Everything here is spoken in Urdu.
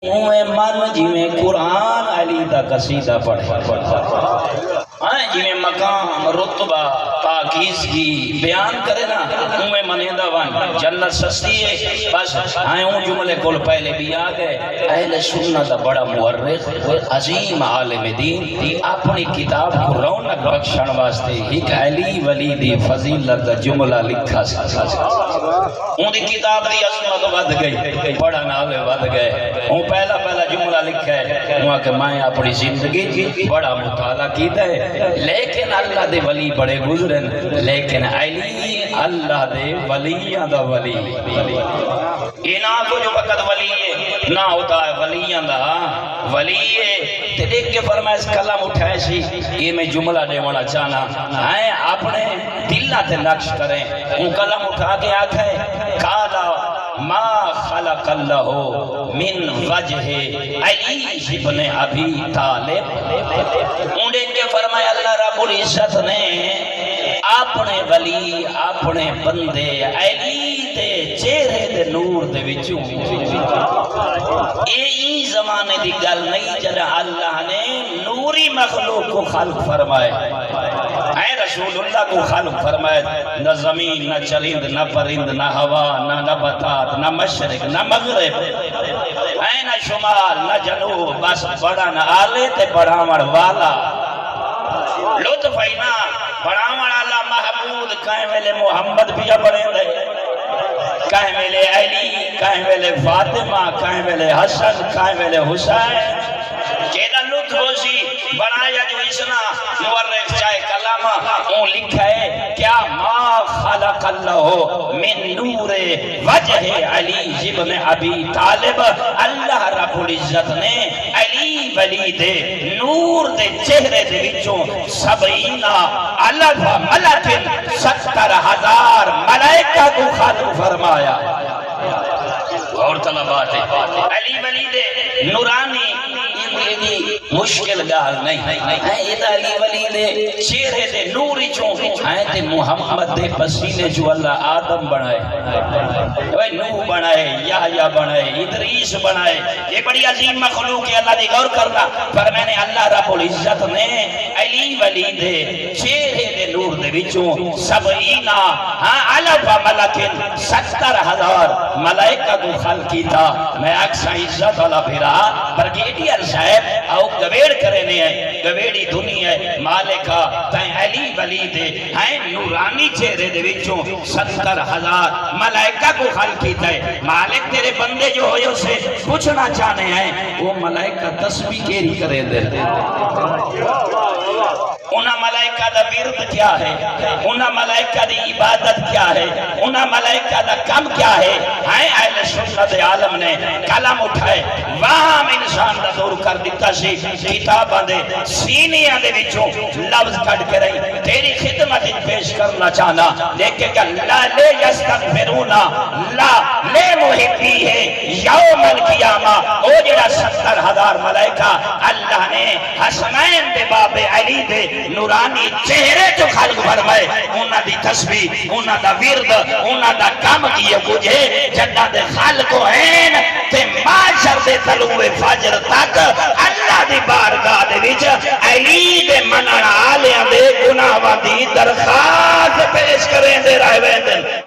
اوے من جی میں قرآن علی دا قصیدہ پڑھے جی میں مقام رتبہ پاکیزگی بیان کرے نا اوے منیدہ وان جنت سستی ہے بس اون جملے کول پہلے بھی آ گئے اہل سنت دا بڑا مورخ عظیم عالم دین اپنی کتاب کو رونق بخشن واسطے ایک علی ولی دی فضیلت دا جملہ لکھا اون دی کتاب دی عظمت ود گئی پڑھن والے ود گئے اون پہلا جملہ لکھا ہے وہاں کہ میں اپنی زندگی بڑا مطالعہ کیتا ہے لیکن اللہ دے ولی بڑے گزرن لیکن علی اللہ دے ولیاں دا ولی اینا کو جو وقت ولی ہے نہ ہوتا ہے ولیاں دا ولی ہے تے دیکھ کے فرمائے اس کلام اٹھائے سی یہ میں جملہ دے والا چاہنا ہیں اپنے دلہ تے نقش کریں ان کلام اٹھا کے آکھے کالا ما خلق اللہ من وجہ علی ابن ابی طالب انہیں کے فرمایا اللہ رب العزت نے اپنے ولی اپنے بندے علی دے چہرے دے نور دے وچوں یہی زمانے دی گل نہیں جب اللہ نے نوری مخلوق کو خلق فرمائے اے رسول اللہ کو خلق فرمائے نہ زمین نہ چرند نہ پرند نہ ہوا نہ نباتات نہ مشرق نہ مغرب اے نہ شمال نہ جنوب بس بڑا نہ آلے تے بڑھاوڑ والا لطف اینا بڑھاوڑ اللہ محمود کہیں ویلے محمد بھی بڑھیں دے کہیں ویلے علی کہیں ویلے فاطمہ کہیں ویلے حسن کہیں ویلے حسین جیدہ لطف ہو سی بنایا جو اسنا مورخ چاہے کلامہ اون لکھا ہے کیا ما خلق اللہ من نور وجہ علی ابن ابی طالب اللہ رب العزت نے علی ولی دے نور دے چہرے دے وچوں 70,000 ملکن 70,000 ملائکہ کو خلق فرمایا اور طلبات علی ولی دے نورانی مشکل گال نہیں یہ تا علی ولی دے چہرے دے نوری چوں تے محمد دے پسینے جو اللہ آدم بنائے نوح بنائے یحییٰ بنائے ادریس بنائے یہ بڑی عظیم مخلوق ہے اللہ دی غور کرنا پر میں نے اللہ رب العزت نے علی ولی دے چہرے دے نور دے وچوں 70,000 ملکن 70,000 ملائکہ کو خلق کیتا میں اکسا عزت والا پھرا برگیڈیئر صاحب آؤ گویڑ کرنے ہیں گویڑی دنیا ہے مالکہ تائیں علی ولی دے ہیں نورانی چہرے دے وچوں 70,000 ملائکہ کو خلق کیتا ہے مالک تیرے بندے جو ہوئے اسے پوچھنا چاہنے ہیں وہ ملائکہ تسبیح کیری کرے دے انہاں ملائکہ دا ورد کیا ہے انہاں ملائکہ دی عبادت کیا ہے انہاں ملائکہ دا کم کیا ہے ہیں اہل سنت عالم نے کلام اٹھائے وہاں انسان دا دور کر دیتا سی کتاباں دے سینیاں دے وچوں لفظ کٹ کے رہی تیری خدمت پیش کرنا چاہنا لیکن کہ لا لے یستغفرونا لا لے محبی ہے یوم القیامہ او جڑا 70,000 ملائکہ اللہ نے حسنین دے باب علی دے نورانی چہرے جو خلق فرمائے انہاں دی تسبیح انہاں دا ورد انہاں دا کام کیے بجھے جنہ دے خلق ہیں تے معاشر دے طلوع فجر تک اللہ دی بارگاہ دے وچ علی دے منن آلیاں دے گناہاں دی درخواست پیش کریں دے رہے ویندن